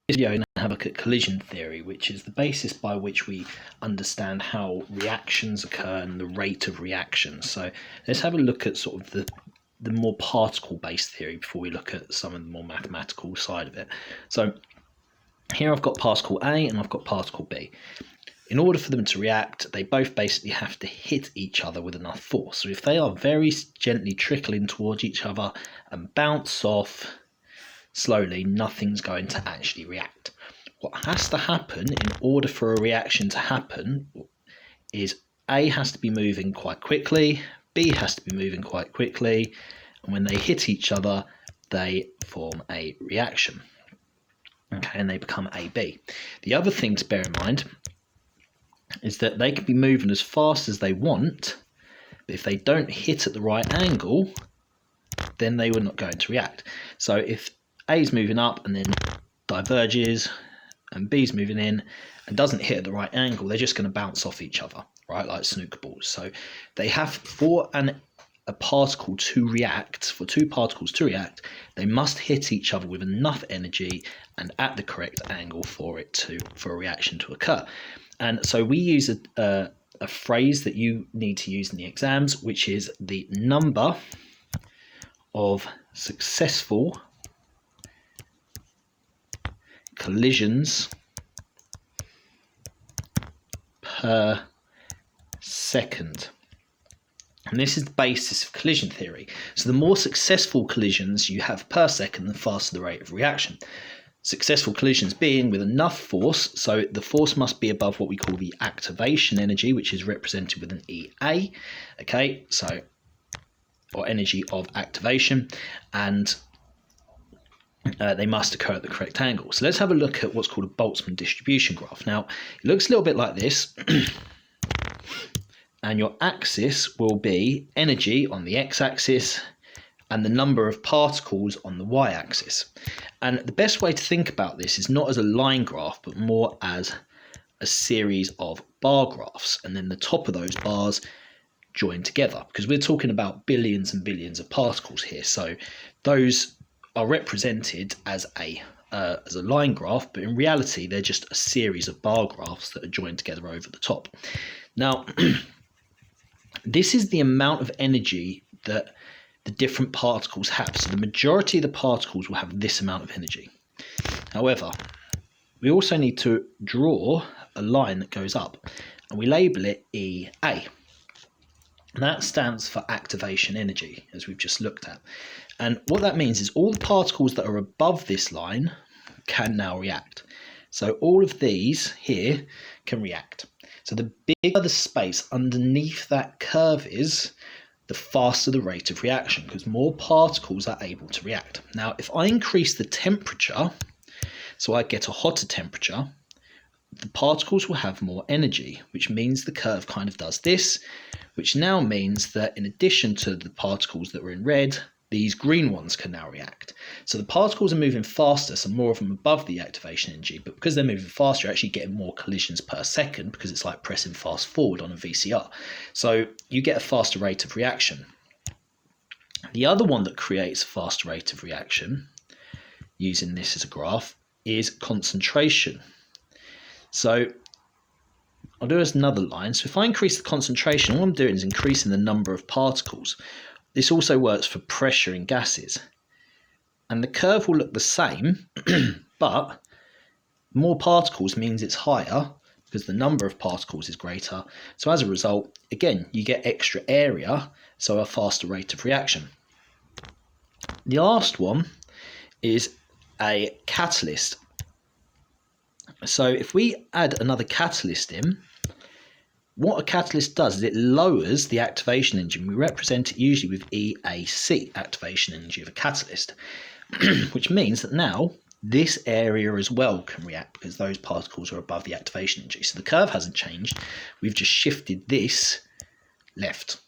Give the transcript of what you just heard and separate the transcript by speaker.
Speaker 1: Video and have a look at collision theory, which is the basis by which we understand how reactions occur and the rate of reaction. So let's have a look at sort of the more particle-based theory before we look at some of the more mathematical side of it. So here I've got particle A and I've got particle B. In order for them to react, they both basically have to hit each other with enough force. So if they are very gently trickling towards each other and bounce off slowly, nothing's going to actually react. What has to happen in order for a reaction to happen is A has to be moving quite quickly, B has to be moving quite quickly, and when they hit each other, they form a reaction. Okay, and they become AB. The other thing to bear in mind is that they can be moving as fast as they want, but if they don't hit at the right angle, then they are not going to react. So if A is moving up and then diverges, and B is moving in and doesn't hit at the right angle, they're just going to bounce off each other, right, like snooker balls. So they have, for a particle to react, for two particles to react, they must hit each other with enough energy and at the correct angle for a reaction to occur. And so we use a phrase that you need to use in the exams, which is the number of successful collisions per second. And this is the basis of collision theory. So the more successful collisions you have per second, the faster the rate of reaction. Successful collisions being with enough force, so the force must be above what we call the activation energy, which is represented with an EA, okay, so, or energy of activation, and they must occur at the correct angle. So let's have a look at what's called a Boltzmann distribution graph. Now, it looks a little bit like this, and your axis will be energy on the x-axis and the number of particles on the y-axis. And the best way to think about this is not as a line graph, but more as a series of bar graphs, and then the top of those bars join together, because we're talking about billions and billions of particles here. So those are represented as a line graph, but in reality they're just a series of bar graphs that are joined together over the top. Now, this is the amount of energy that the different particles have. So the majority of the particles will have this amount of energy. However, we also need to draw a line that goes up, and we label it EA. And that stands for activation energy, as we've just looked at. And what that means is all the particles that are above this line can now react. So all of these here can react. So the bigger the space underneath that curve is, the faster the rate of reaction, because more particles are able to react. Now, if I increase the temperature, so I get a hotter temperature, the particles will have more energy, which means the curve kind of does this, which now means that in addition to the particles that were in red, these green ones can now react. So the particles are moving faster, so more of them above the activation energy, but because they're moving faster, you're actually getting more collisions per second, because it's like pressing fast forward on a VCR. So you get a faster rate of reaction. The other one that creates a faster rate of reaction, using this as a graph, is concentration. So I'll do as another line. So if I increase the concentration, all I'm doing is increasing the number of particles. This also works for pressure in gases. And the curve will look the same, but more particles means it's higher because the number of particles is greater. So as a result, again, you get extra area, so a faster rate of reaction. The last one is a catalyst. So if we add another catalyst in, what a catalyst does is it lowers the activation energy. We represent it usually with EAC, activation energy of a catalyst, which means that now this area as well can react because those particles are above the activation energy. So the curve hasn't changed. We've just shifted this left.